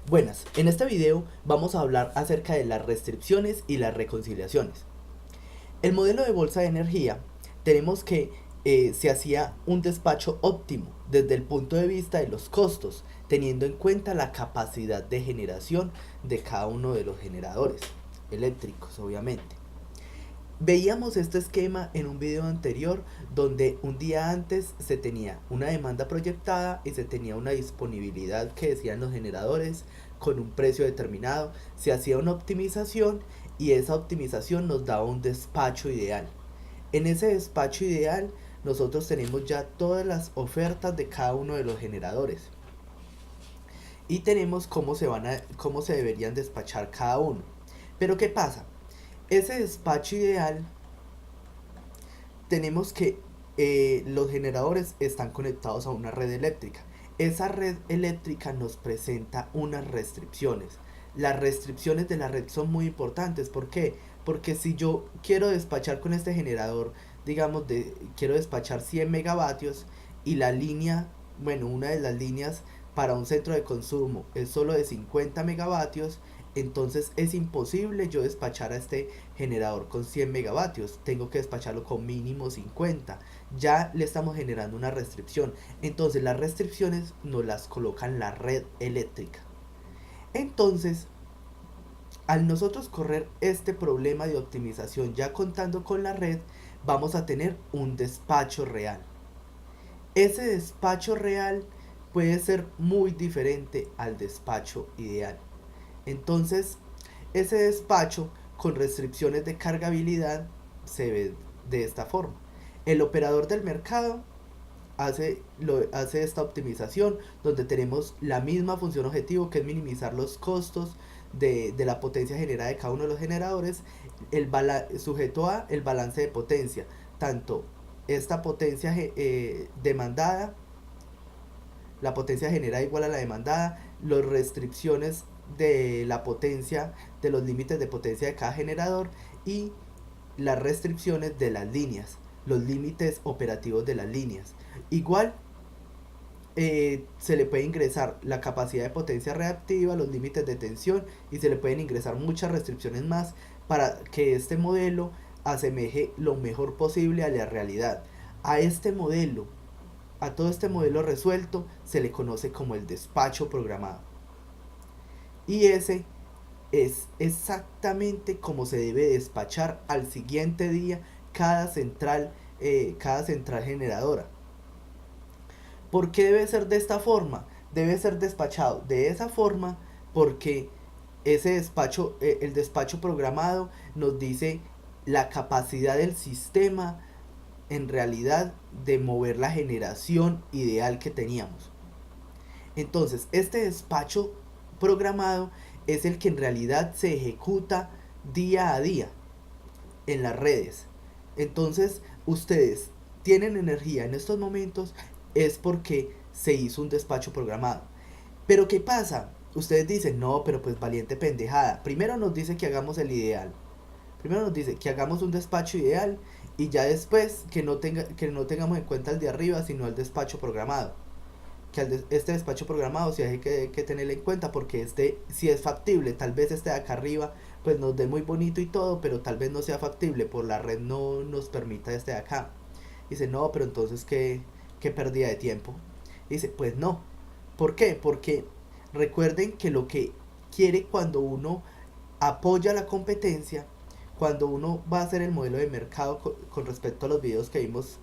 Buenas, en este video vamos a hablar acerca de las restricciones y las reconciliaciones. El modelo de bolsa de energía tenemos que se hacía un despacho óptimo desde el punto de vista de los costos, teniendo en cuenta la capacidad de generación de cada uno de los generadores eléctricos, obviamente. Veíamos este esquema en un video anterior donde un día antes se tenía una demanda proyectada y se tenía una disponibilidad que decían los generadores con un precio determinado, se hacía una optimización y esa optimización nos daba un despacho ideal. En ese despacho ideal nosotros tenemos ya todas las ofertas de cada uno de los generadores y tenemos cómo se deberían despachar cada uno. Pero ¿qué pasa? Ese despacho ideal tenemos que los generadores están conectados a una red eléctrica. Esa red eléctrica nos presenta unas restricciones. Las restricciones de la red son muy importantes. ¿Por qué? Porque si yo quiero despachar con este generador, digamos, quiero despachar 100 megavatios y la línea, bueno, una de las líneas para un centro de consumo es solo de 50 megavatios, entonces es imposible yo despachar a este generador con 100 megavatios, tengo que despacharlo con mínimo 50. Ya le estamos generando una restricción. Entonces las restricciones nos las coloca la red eléctrica. Entonces, al nosotros correr este problema de optimización ya contando con la red, vamos a tener un despacho real. Ese despacho real puede ser muy diferente al despacho ideal. Entonces, ese despacho con restricciones de cargabilidad se ve de esta forma. El operador del mercado hace esta optimización donde tenemos la misma función objetivo, que es minimizar los costos de la potencia generada de cada uno de los generadores, sujeto a el balance de potencia, tanto esta potencia demandada, la potencia generada igual a la demandada, las restricciones de la potencia, de los límites de potencia de cada generador y las restricciones de las líneas, los límites operativos de las líneas. Igual se le puede ingresar la capacidad de potencia reactiva, los límites de tensión y se le pueden ingresar muchas restricciones más para que este modelo asemeje lo mejor posible a la realidad. A este modelo, a todo este modelo resuelto se le conoce como el despacho programado. Y ese es exactamente como se debe despachar al siguiente día cada central generadora. ¿Por qué debe ser de esta forma? Debe ser despachado de esa forma porque el despacho programado nos dice la capacidad del sistema en realidad de mover la generación ideal que teníamos. Entonces, este despacho programado es el que en realidad se ejecuta día a día en las redes. Entonces, ustedes tienen energía en estos momentos es porque se hizo un despacho programado. Pero ¿qué pasa? Ustedes dicen, no, pero pues valiente pendejada. Primero nos dice que hagamos el ideal. Primero nos dice que hagamos un despacho ideal y ya después que no tengamos en cuenta el de arriba, sino el despacho programado. Este despacho programado sí hay que tenerlo en cuenta porque este si es factible, tal vez este de acá arriba pues nos dé muy bonito y todo, pero tal vez no sea factible, por la red no nos permita este de acá. Dice, no, pero entonces qué pérdida de tiempo. Dice, pues no. ¿Por qué? Porque recuerden que lo que quiere cuando uno apoya la competencia, cuando uno va a hacer el modelo de mercado con respecto a los videos que vimos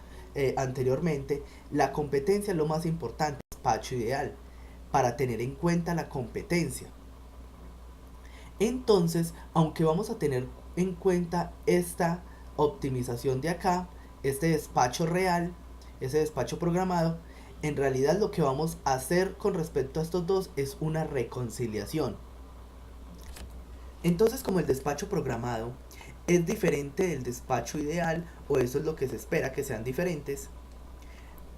anteriormente, la competencia es lo más importante, despacho ideal, para tener en cuenta la competencia. Entonces, aunque vamos a tener en cuenta esta optimización de acá, este despacho real, ese despacho programado, en realidad lo que vamos a hacer con respecto a estos dos es una reconciliación. Entonces, como el despacho programado es diferente del despacho ideal, o eso es lo que se espera que sean diferentes,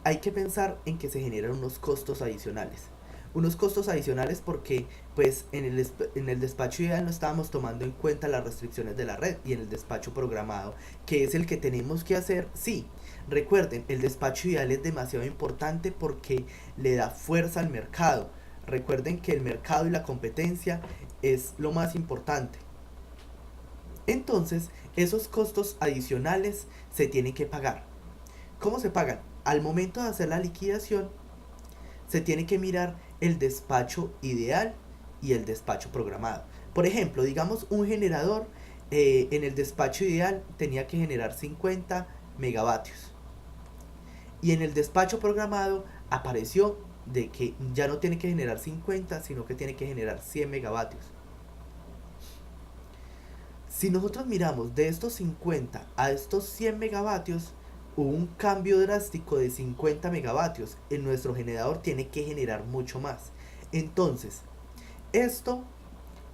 hay que pensar en que se generan unos costos adicionales. Unos costos adicionales porque pues en el despacho ideal no estábamos tomando en cuenta las restricciones de la red, y en el despacho programado, que es el que tenemos que hacer, sí. Recuerden, el despacho ideal es demasiado importante porque le da fuerza al mercado. Recuerden que el mercado y la competencia es lo más importante. Entonces, esos costos adicionales se tienen que pagar. ¿Cómo se pagan? Al momento de hacer la liquidación, se tiene que mirar el despacho ideal y el despacho programado. Por ejemplo, digamos un generador en el despacho ideal tenía que generar 50 megavatios. Y en el despacho programado apareció de que ya no tiene que generar 50, sino que tiene que generar 100 megavatios. Si nosotros miramos de estos 50 a estos 100 megavatios, hubo un cambio drástico de 50 megavatios. En nuestro generador tiene que generar mucho más. Entonces,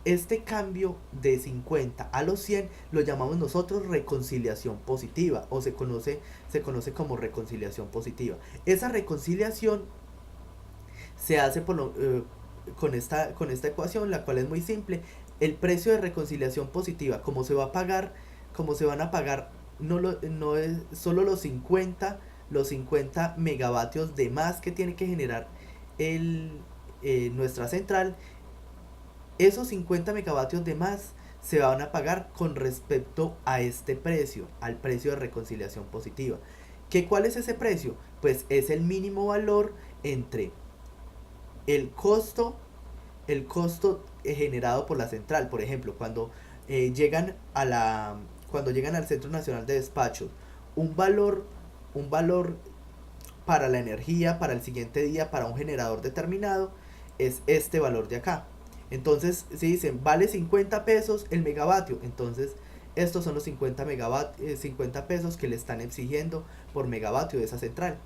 este cambio de 50 a los 100 lo llamamos nosotros reconciliación positiva, o se conoce como reconciliación positiva. Esa reconciliación se hace con esta ecuación, la cual es muy simple. El precio de reconciliación positiva, como se van a pagar no es solo los 50 megavatios de más que tiene que generar nuestra central. Esos 50 megavatios de más se van a pagar con respecto a este precio, al precio de reconciliación positiva. ¿Cuál es ese precio? Pues es el mínimo valor entre el costo generado por la central. Por ejemplo, cuando llegan al Centro Nacional de Despachos, un valor para la energía, para el siguiente día, para un generador determinado, es este valor de acá. Entonces, si dicen, vale 50 pesos el megavatio, entonces estos son los 50 pesos que le están exigiendo por megavatio de esa central.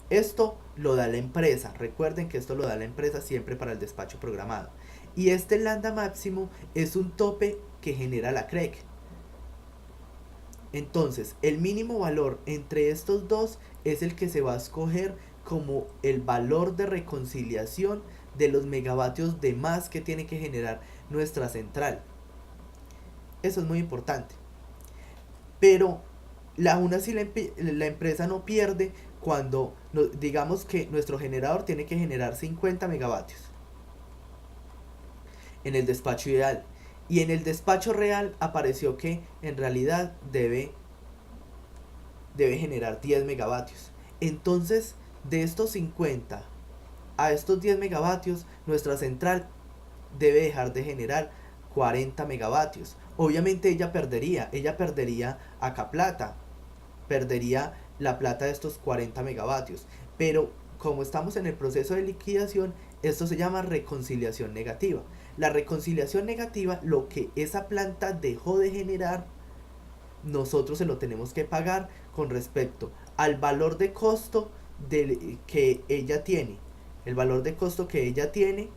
Esto lo da la empresa. Recuerden que esto lo da la empresa siempre para el despacho programado. Y este lambda máximo es un tope que genera la CREC. Entonces, el mínimo valor entre estos dos es el que se va a escoger como el valor de reconciliación de los megavatios de más que tiene que generar nuestra central. Eso es muy importante. Pero aún así la empresa no pierde cuando digamos que nuestro generador tiene que generar 50 megavatios en el despacho ideal, y en el despacho real apareció que en realidad debe generar 10 megavatios. Entonces, de estos 50 a estos 10 megavatios, nuestra central debe dejar de generar 40 megavatios. Obviamente ella perdería acá plata, perdería la plata de estos 40 megavatios. Pero como estamos en el proceso de liquidación, esto se llama reconciliación negativa. La reconciliación negativa, lo que esa planta dejó de generar, nosotros se lo tenemos que pagar con respecto al valor de costo que ella tiene. El valor de costo que ella tiene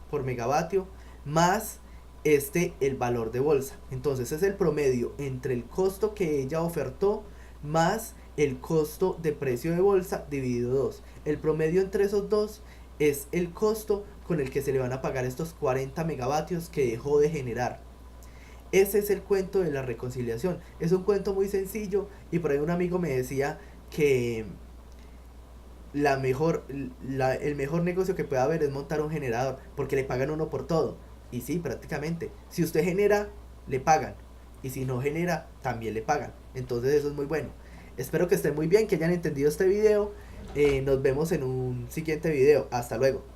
por megavatio más el valor de bolsa. Entonces es el promedio entre el costo que ella ofertó más el costo de precio de bolsa dividido 2. El promedio entre esos dos es el costo con el que se le van a pagar estos 40 megavatios que dejó de generar. Ese es el cuento de la reconciliación. Es un cuento muy sencillo, y por ahí un amigo me decía que el mejor negocio que puede haber es montar un generador, porque le pagan uno por todo. Y sí, prácticamente. Si usted genera, le pagan. Y si no genera, también le pagan. Entonces eso es muy bueno. Espero que estén muy bien, que hayan entendido este video. Nos vemos en un siguiente video. Hasta luego.